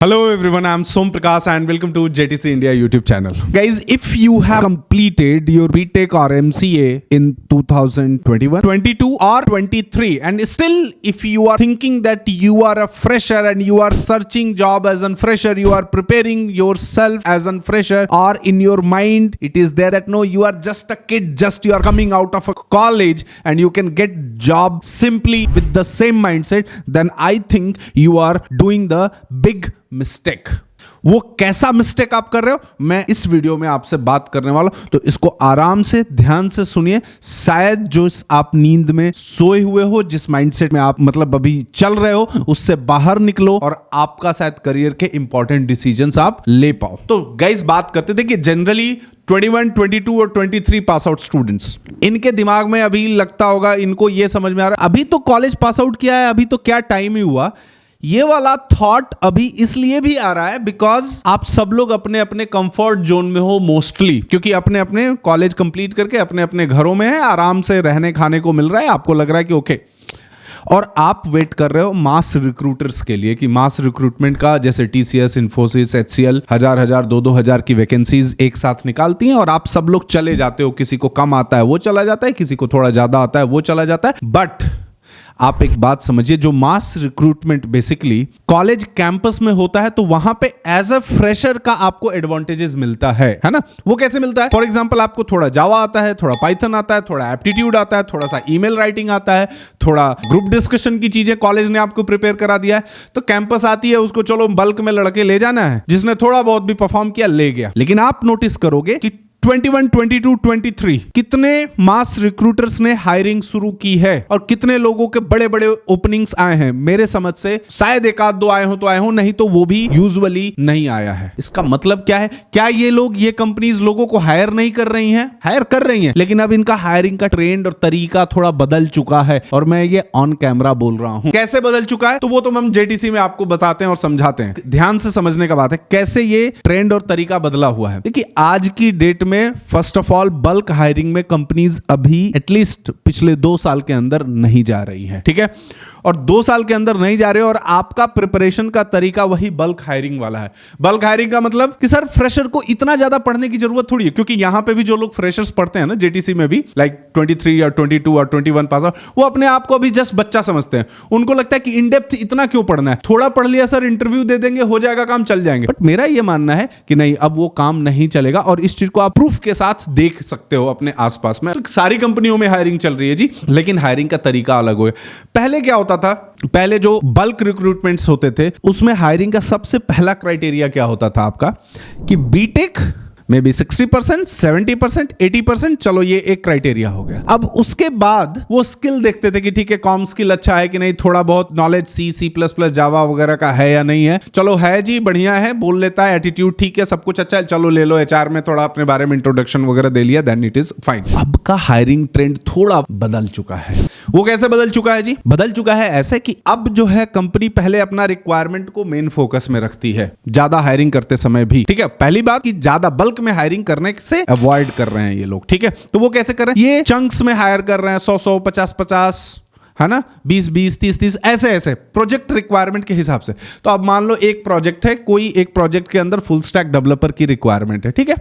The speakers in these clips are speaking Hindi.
Hello everyone, I'm Som Prakash and welcome to JTC India YouTube channel. Guys, if you have completed your BTech or MCA in 2021, 22 or 23 and still if you are thinking that you are a fresher and you are searching job as a fresher, you are preparing yourself as a fresher, or in your mind it is there that no, you are just a kid, just you are coming out of a college and you can get job simply with the same mindset, then I think you are doing the big mistake. वो कैसा मिस्टेक आप कर रहे हो मैं इस वीडियो में आपसे बात करने वाला हूं, तो इसको आराम से ध्यान से सुनिए। शायद जो आप नींद में सोए हुए हो, जिस माइंडसेट में आप मतलब अभी चल रहे हो, उससे बाहर निकलो और आपका शायद करियर के इंपॉर्टेंट डिसीजंस आप ले पाओ। तो गाइस बात करते थे कि जनरली 21, 22 और 23 पास आउट स्टूडेंट्स, इनके दिमाग में अभी लगता होगा, इनको ये समझ में आ रहा है अभी तो कॉलेज पास आउट किया है, अभी तो क्या टाइम ही हुआ। ये वाला थॉट अभी इसलिए भी आ रहा है बिकॉज आप सब लोग अपने अपने कंफर्ट जोन में हो मोस्टली, क्योंकि अपने अपने कॉलेज कंप्लीट करके अपने अपने घरों में है, आराम से रहने खाने को मिल रहा है, आपको लग रहा है कि ओके। और आप वेट कर रहे हो मास रिक्रूटर्स के लिए कि मास रिक्रूटमेंट का जैसे TCS, इन्फोसिस, HCL हजार 2,000 की वैकेंसीज एक साथ निकालती हैं और आप सब लोग चले जाते हो। किसी को कम आता है वो चला जाता है, किसी को थोड़ा ज्यादा आता है वो चला जाता है। बट आप एक बात समझिए, जो मास रिक्रूटमेंट बेसिकली कॉलेज कैंपस में होता है, तो वहां पे एज अ फ्रेशर का आपको एडवांटेजेस मिलता है ना। वो कैसे मिलता है? फॉर एग्जांपल आपको थोड़ा जावा आता है, थोड़ा पाइथन आता है, थोड़ा एप्टीट्यूड आता है, थोड़ा सा ईमेल राइटिंग आता है, थोड़ा ग्रुप डिस्कशन की चीजें कॉलेज ने आपको प्रिपेयर करा दिया है। तो कैंपस आती है, उसको चलो बल्क में लड़के ले जाना है, जिसने थोड़ा बहुत भी परफॉर्म किया ले गया। लेकिन आप नोटिस करोगे कि 21, 22, 23 कितने मास रिक्रूटर्स ने हायरिंग शुरू की है और कितने लोगों के बड़े बड़े ओपनिंग्स आए हैं। मेरे समझ से शायद एक आध दो आए हो, नहीं तो वो भी यूजुअली नहीं आया है। इसका मतलब क्या है? क्या ये लोग, ये कंपनीज लोगों को हायर नहीं कर रही हैं? हायर कर रही हैं, लेकिन अब इनका हायरिंग का ट्रेंड और तरीका थोड़ा बदल चुका है, और मैं ये ऑन कैमरा बोल रहा हूं। कैसे बदल चुका है तो वो तो हम JTC में आपको बताते हैं और समझाते हैं। ध्यान से समझने का बात है कैसे ये ट्रेंड और तरीका बदला हुआ है। देखिए आज की डेट में first of all bulk hiring में कंपनीज अभी एटलीस्ट पिछले 2 साल के अंदर नहीं जा रही है, ठीक है। और 2 साल के अंदर नहीं जा रहे हो और आपका प्रिपरेशन का तरीका वही बल्क हायरिंग वाला है। बल्क हायरिंग का मतलब कि सर फ्रेशर को इतना ज्यादा पढ़ने की जरूरत थोड़ी है, क्योंकि यहां पे भी जो लोग फ्रेशर्स पढ़ते हैं ना JTC में भी, लाइक 23 और 22 और 21 पास आउट, वो अपने आप को अभी जस्ट बच्चा समझते हैं। उनको लगता है कि इन डेप्थ इतना क्यों पढ़ना है, थोड़ा पढ़ लिया सर, इंटरव्यू दे देंगे, हो जाएगा काम, चल जाएंगे। बट मेरा यह मानना है कि नहीं, अब वो काम नहीं चलेगा, और इस चीज को आप प्रूफ के साथ देख सकते हो अपने आसपास में। तो सारी कंपनियों में हायरिंग चल रही है जी, लेकिन हायरिंग का तरीका अलग हो गया। पहले क्या होता था, पहले जो बल्क रिक्रूटमेंट्स होते थे उसमें हायरिंग का सबसे पहला क्राइटेरिया क्या होता था आपका, कि बीटेक मे बी 60%, 70%, 80%, चलो ये एक क्राइटेरिया हो गया। अब उसके बाद वो स्किल देखते थे कि ठीक है, कॉम स्किल अच्छा है कि नहीं, थोड़ा बहुत नॉलेज C++, जावा वगैरह का है या नहीं है। चलो है जी, बढ़िया है, बोल लेता है, एटीट्यूड ठीक है, सब कुछ अच्छा है, चलो ले लो। HR में थोड़ा अपने बारे में इंट्रोडक्शन वगैरह दे लिया, देन इट इज फाइन। अब का हायरिंग ट्रेंड थोड़ा बदल चुका है। वो कैसे बदल चुका है जी? बदल चुका है ऐसे कि अब जो है कंपनी पहले अपना रिक्वायरमेंट को मेन फोकस में रखती है, ज्यादा हायरिंग करते समय भी, ठीक है। पहली बात कि ज्यादा बल्क में हायरिंग करने से अवॉइड कर रहे हैं ये लोग, ठीक है। तो वो कैसे कर रहे हैं? ये चंक्स में हायर कर रहे हैं, 100, 50, है ना, 20, 30, ऐसे प्रोजेक्ट रिक्वायरमेंट के हिसाब से। तो अब मान लो एक प्रोजेक्ट है, कोई एक प्रोजेक्ट के अंदर फुल स्टैक डेवलपर की रिक्वायरमेंट है, ठीक है।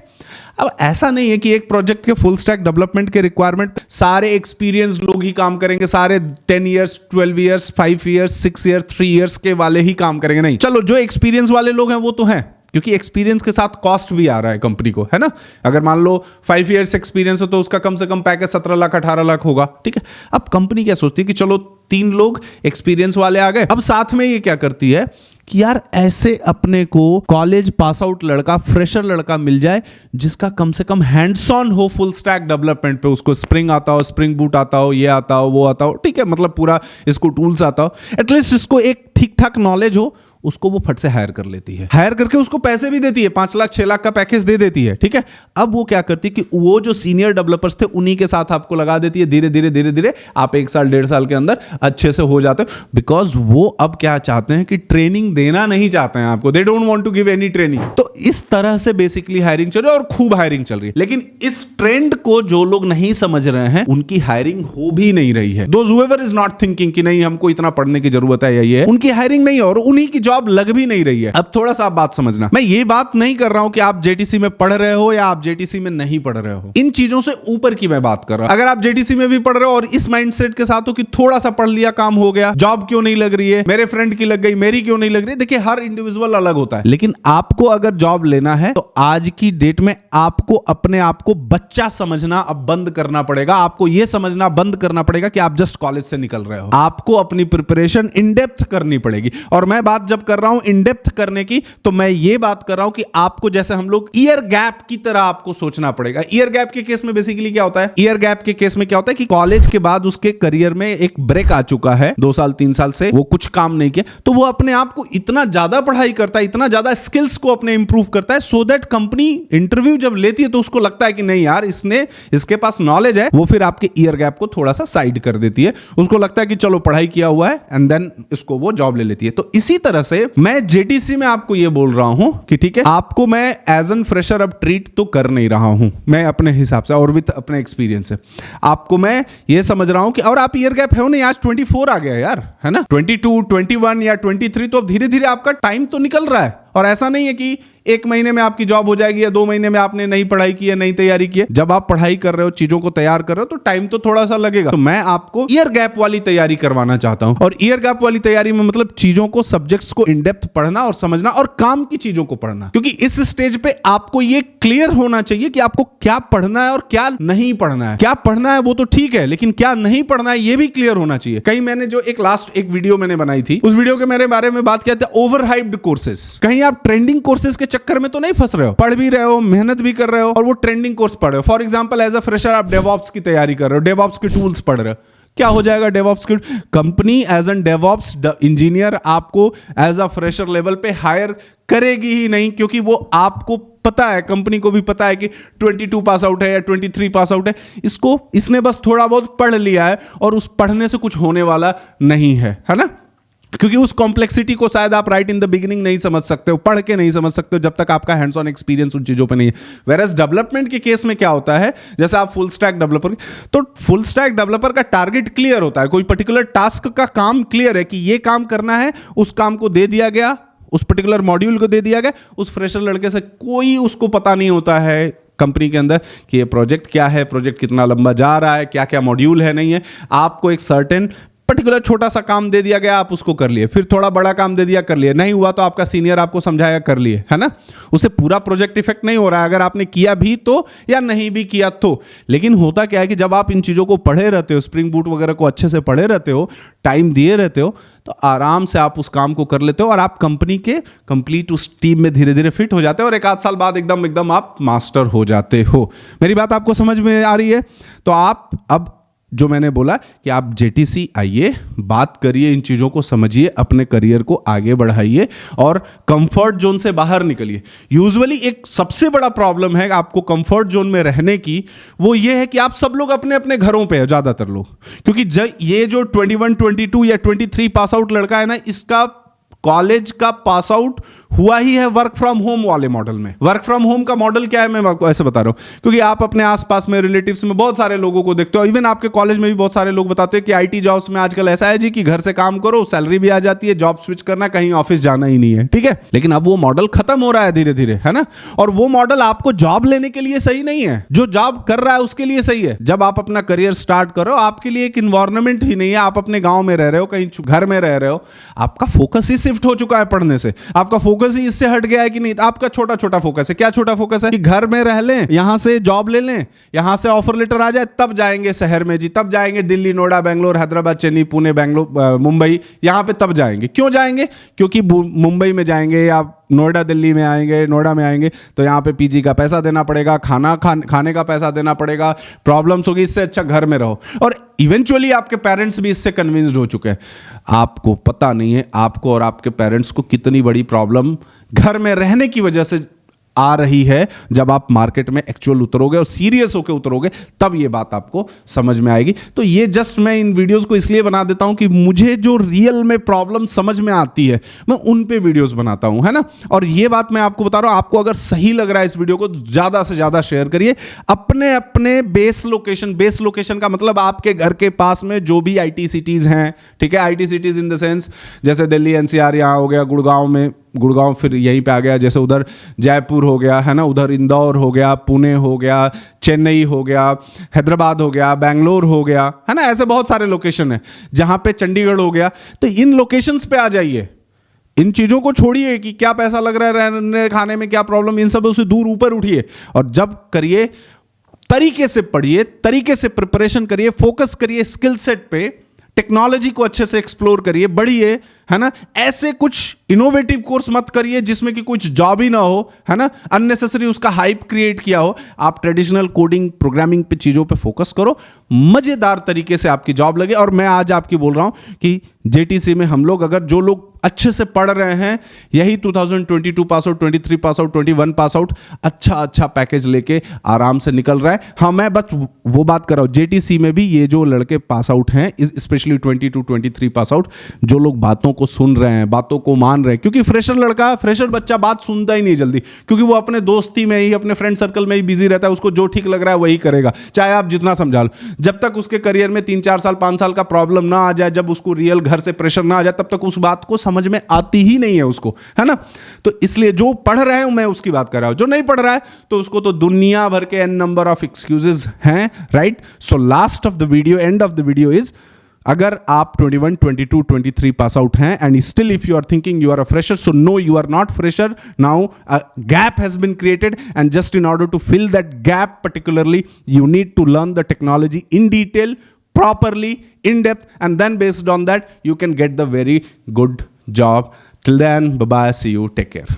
अब ऐसा नहीं है कि एक प्रोजेक्ट के फुल स्टैक डेवलपमेंट के रिक्वायरमेंट सारे एक्सपीरियंस लोग ही काम करेंगे, सारे 10 years, 12 years, 5 years, 6 years, 3 years के वाले ही काम करेंगे। नहीं, चलो जो एक्सपीरियंस वाले लोग हैं वो तो हैं, क्योंकि एक्सपीरियंस के साथ कॉस्ट भी आ रहा है कंपनी को, है ना। अगर मान लो 5 इयर्स एक्सपीरियंस हो तो उसका कम से कम पैकेज 17 लाख 18 लाख होगा, ठीक है। अब कंपनी क्या सोचती है कि चलो 3 लोग एक्सपीरियंस वाले आ गए। अब साथ में ये क्या करती है कि यार ऐसे अपने को कॉलेज पास आउट लड़का, फ्रेशर लड़का मिल जाए जिसका कम से कम हैंड्स ऑन हो फुल स्टैक डेवलपमेंट पे, उसको स्प्रिंग आता हो, स्प्रिंग बूट आता हो, ये आता हो, वो आता हो, ठीक है, मतलब पूरा इसको टूल्स आता हो, एटलीस्ट इसको एक ठीक ठाक नॉलेज हो, उसको वो फट से हायर कर लेती है। हायर करके उसको पैसे भी देती है, 5 लाख 6 लाख का पैकेज दे देती है, ठीक है। अब वो क्या करती है कि वो जो सीनियर डेवलपर्स थे उन्हीं के साथ आपको लगा देती है। धीरे धीरे आप 1 साल 1.5 साल के अंदर अच्छे से हो जाते हो, बिकॉज वो अब क्या चाहते हैं कि ट्रेनिंग देना नहीं चाहते हैं आपको। They don't want to give any training. तो इस तरह से बेसिकली हायरिंग चल रही है और खूब हायरिंग चल रही है। लेकिन इस ट्रेंड को जो लोग नहीं समझ रहे हैं उनकी हायरिंग हो भी नहीं रही है। Those whoever is not thinking कि नहीं हमको इतना पढ़ने की जरूरत है या ये है, उनकी हायरिंग नहीं है और उन्हीं की जॉब लग भी नहीं रही है। अब थोड़ा सा आप बात समझना, मैं ये बात नहीं कर रहा हूं कि आप जेटीसी में पढ़ रहे हो या आप जेटीसी में नहीं पढ़ रहे हो, इन चीजों से ऊपर की मैं बात कर रहा हूं। अगर आप जेटीसी में भी पढ़ रहे हो और इस माइंडसेट के साथ हो कि थोड़ा सा पढ़ लिया काम हो गया, जॉब क्यों नहीं लग रही है, मेरे फ्रेंड की लग गई मेरी क्यों नहीं लग रही, देखिए हर इंडिविजुअल अलग होता है। लेकिन आपको अगर जॉब लेना है तो आज की डेट में आपको अपने आप को बच्चा समझना अब बंद करना पड़ेगा। आपको यह समझना बंद करना पड़ेगा कि आप जस्ट कॉलेज से निकल रहे हो। आपको अपनी प्रिपरेशन इन डेप्थ करनी पड़ेगी। और मैं बात जब कर रहा हूं इन डेप्थ करने की, तो मैं ये बात कर रहा हूं कि आपको जैसे हम लोग ईयर गैप की तरह आपको सोचना पड़ेगा। ईयर गैप के केस में बेसिकली क्या होता है, ईयर गैप के केस में क्या होता है कि कॉलेज के बाद उसके करियर में एक ब्रेक आ चुका है, 2 साल 3 साल से वो कुछ काम नहीं किया, तो वो अपने आप को इतना ज्यादा पढ़ाई करता है, इतना ज्यादा स्किल्स को अपने इंप्रूव करता है, सो दैट कंपनी इंटरव्यू जब लेती है तो उसको लगता है कि नहीं यार इसके पास नॉलेज है। वो फिर आपके ईयर गैप को थोड़ा सा साइड कर देती है। उसको लगता है कि चलो पढ़ाई किया हुआ है एंड देन इसको वो जॉब ले लेती है। तो इसी तरह से मैं जेटीसी में आपको ये बोल रहा हूं कि ठीक है, आपको मैं एज एन फ्रेशर अब ट्रीट तो कर नहीं रहा हूं, मैं अपने हिसाब से और विद अपने एक्सपीरियंस से आपको मैं ये समझ रहा हूं कि, और आप ईयर गैप है नहीं, आज 24 आ गया यार, है ना, 22, 21 या 23, तो अब धीरे धीरे आपका टाइम तो निकल रहा है। और ऐसा नहीं है कि 1 महीने में आपकी जॉब हो जाएगी या 2 महीने में आपने नई पढ़ाई की है, नई तैयारी की है। जब आप पढ़ाई कर रहे हो, चीजों को तैयार कर रहे हो, तो टाइम तो थोड़ा सा लगेगा। तो मैं आपको ईयर गैप वाली तैयारी करवाना चाहता हूं। और ईयर गैप वाली तैयारी में मतलब चीजों को, सब्जेक्ट्स को इन डेप्थ पढ़ना और समझना और काम की चीजों को पढ़ना। क्योंकि इस स्टेज पे आपको ये क्लियर होना चाहिए कि आपको क्या पढ़ना है और क्या नहीं पढ़ना है। क्या पढ़ना है वो तो ठीक है, लेकिन क्या नहीं पढ़ना है ये भी क्लियर होना चाहिए। कहीं मैंने जो एक वीडियो मैंने बनाई थी, उस वीडियो के मेरे बारे में बात किया था ओवर हाइप्ड कोर्सेज। कहीं आप ट्रेंडिंग कोर्सेज के चक्कर में तो नहीं फंस रहे हो, पढ़ भी रहे हो, मेहनत भी कर रहे हो और वो ट्रेंडिंग कोर्स पढ़ रहे हो। For example as a fresher आप डेवऑप्स की तैयारी कर रहे हो, डेवऑप्स के टूल्स पढ़ रहे हो, क्या हो जाएगा डेवऑप्स की company as an DevOps engineer आपको एज अ फ्रेशर लेवल पे हायर करेगी ही नहीं। क्योंकि वो आपको पता है, कंपनी को भी पता है कि 22 पास आउट है या 23 पास आउट है, इसने बस थोड़ा बहुत पढ़ लिया है और उस पढ़ने से कुछ होने वाला नहीं है ना। क्योंकि उस कॉम्प्लेक्सिटी को शायद आप राइट इन द बिगिनिंग नहीं समझ सकते हो, पढ़ के नहीं समझ सकते हो जब तक आपका हैंड्स ऑन एक्सपीरियंस उन चीजों पे नहीं है। वेरएज डेवलपमेंट के केस में क्या होता है, जैसे आप फुल स्टैक डेवलपर, तो फुल स्टैक डेवलपर का टारगेट क्लियर होता है, कोई पर्टिकुलर टास्क का काम क्लियर है कि ये काम करना है, उस काम को दे दिया गया, उस पर्टिकुलर मॉड्यूल को दे दिया गया। उस फ्रेशर लड़के से कोई उसको पता नहीं होता है कंपनी के अंदर कि ये प्रोजेक्ट क्या है, प्रोजेक्ट कितना लंबा जा रहा है, क्या क्या मॉड्यूल है, नहीं है। आपको एक सर्टेन पर्टिकुलर छोटा सा काम दे दिया गया, आप उसको कर लिए, फिर थोड़ा बड़ा काम दे दिया, कर लिए, नहीं हुआ तो आपका सीनियर आपको समझाया, कर लिए, है ना। उसे पूरा प्रोजेक्ट इफेक्ट नहीं हो रहा है अगर आपने किया भी तो या नहीं भी किया तो। लेकिन होता क्या है कि जब आप इन चीज़ों को पढ़े रहते हो, स्प्रिंग बूट वगैरह को अच्छे से पढ़े रहते हो, टाइम दिए रहते हो, तो आराम से आप उस काम को कर लेते हो और आप कंपनी के कंप्लीट उस टीम में धीरे धीरे फिट हो जाते हो और 1 आध साल बाद एकदम आप मास्टर हो जाते हो। मेरी बात आपको समझ में आ रही है? तो आप अब जो मैंने बोला कि आप जेटीसी आइए, बात करिए, इन चीज़ों को समझिए, अपने करियर को आगे बढ़ाइए और कंफर्ट जोन से बाहर निकलिए। यूजुअली एक सबसे बड़ा प्रॉब्लम है आपको कंफर्ट जोन में रहने की, वो ये है कि आप सब लोग अपने अपने घरों पे है, ज़्यादातर लोग। क्योंकि ये जो 21, 22 या 23 पास आउट लड़का है ना, इसका कॉलेज का पास आउट हुआ ही है वर्क फ्रॉम होम वाले मॉडल में। वर्क फ्रॉम होम का मॉडल क्या है, मैं आपको ऐसे बता रहा हूं क्योंकि आप अपने आसपास में रिलेटिव्स में बहुत सारे लोगों को देखते हो, इवन आपके कॉलेज में भी बहुत सारे लोग बताते हैं कि आईटी जॉब्स में आजकल ऐसा है जी कि घर से काम करो, सैलरी भी आ जाती है, जॉब स्विच करना, कहीं ऑफिस जाना ही नहीं है, ठीक है। लेकिन अब वो मॉडल खत्म हो रहा है धीरे धीरे, है ना। और वो मॉडल आपको जॉब लेने के लिए सही नहीं है, जो जॉब कर रहा है उसके लिए सही है। जब आप अपना करियर स्टार्ट करो, आपके लिए एक इन्वायरमेंट ही नहीं है, आप अपने गांव में रह रहे हो, कहीं घर में रह रहे हो, आपका फोकस ही शिफ्ट हो चुका है पढ़ने से, आपका फोकस ही इससे हट गया है कि नहीं। आपका छोटा छोटा फोकस है। क्या छोटा फोकस है कि घर में रह लें, यहां से जॉब ले लें, यहां से ऑफर लेटर आ जाए, तब जाएंगे शहर में जी, तब जाएंगे दिल्ली, नोएडा, बेंगलोर, हैदराबाद, चेन्नई, पुणे, बेंगलोर, मुंबई, यहां पे तब जाएंगे। क्यों जाएंगे? क्योंकि मुंबई में जाएंगे या नोएडा, दिल्ली में आएंगे, नोएडा में आएंगे तो यहाँ पे पीजी का पैसा देना पड़ेगा, खाने का पैसा देना पड़ेगा, प्रॉब्लम्स होगी। इससे अच्छा घर में रहो। और इवेंचुअली आपके पेरेंट्स भी इससे कन्विंस्ड हो चुके हैं। आपको पता नहीं है आपको और आपके पेरेंट्स को कितनी बड़ी प्रॉब्लम घर में रहने की वजह से आ रही है जब आप मार्केट में एक्चुअल उतरोगे और सीरियस होकर उतरोगे, तब ये बात आपको समझ में आएगी। तो ये जस्ट मैं इन वीडियोस को इसलिए बना देता हूं कि मुझे जो रियल में प्रॉब्लम समझ में आती है मैं उन पे वीडियोस बनाता हूं, है ना। और ये बात मैं आपको बता रहा हूं, आपको अगर सही लग रहा है इस वीडियो को ज्यादा से ज्यादा शेयर करिए। अपने अपने बेस लोकेशन का मतलब आपके घर के पास में जो भी आईटी सिटीज हैं, ठीक है, IT cities in the sense जैसे दिल्ली एनसीआर यहां हो गया, गुड़गांव फिर यहीं पे आ गया, जैसे उधर जयपुर हो गया, है ना, उधर इंदौर हो गया, पुणे हो गया, चेन्नई हो गया, हैदराबाद हो गया, बैंगलोर हो गया, है ना, ऐसे बहुत सारे लोकेशन है, जहां पे चंडीगढ़ हो गया। तो इन लोकेशंस पे आ जाइए, इन चीजों को छोड़िए कि क्या पैसा लग रहा है रहने खाने में, क्या प्रॉब्लम, इन सब से दूर ऊपर उठिए और जब करिए तरीके से पढ़िए, तरीके से प्रिपरेशन करिए, फोकस करिए स्किल सेट पे, टेक्नोलॉजी को अच्छे से एक्सप्लोर करिए, बढ़िए, है ना। ऐसे कुछ इनोवेटिव कोर्स मत करिए जिसमें कि कुछ जॉब ही ना हो, है ना, अननेसेसरी उसका हाइप क्रिएट किया हो। आप ट्रेडिशनल कोडिंग प्रोग्रामिंग पे चीजों पे फोकस करो, मजेदार तरीके से आपकी जॉब लगे। और मैं आज आपकी बोल रहा हूं कि जेटीसी में हम लोग, अगर जो लोग अच्छे से पढ़ रहे हैं, यही 2022 pass out, 23 pass out, 21 pass out अच्छा पैकेज लेके आराम से निकल रहा है। हाँ, मैं बस वो बात कर रहा हूं, जेटीसी में भी ये जो लड़के पास आउट हैं, स्पेशली 22 23 पास आउट, जो लोग बातों को सुन रहे हैं, बातों को मान रहे हैं, क्योंकि फ्रेशर बच्चा बात सुनता ही नहीं जल्दी, क्योंकि वो अपने दोस्ती में ही, अपने फ्रेंड सर्कल में ही बिजी रहता है, उसको जो ठीक लग रहा है वही करेगा, चाहे आप जितना समझा लो। जब तक उसके करियर में 3-4 साल 5 साल का प्रॉब्लम ना आ जाए, जब उसको रियल घर से प्रेशर ना आ जाए, तब तक उस बात को समझ में आती ही नहीं है उसको, है ना। तो इसलिए जो पढ़ रहे हैं मैं उसकी बात कर रहा हूं, जो नहीं पढ़ रहा है तो उसको तो दुनिया भर के एन नंबर ऑफ एक्सक्यूजेस हैं, right. So last of the video, end of the video is, अगर आप 21 22 23 पास आउट हैं and still if you are thinking you are a fresher, so no, you are not fresher now. A gap has been created and just in order to fill that gap particularly you need to learn the technology in detail, properly, in depth, and then based on that you can get the very good job. Till then, bye bye, see you, take care.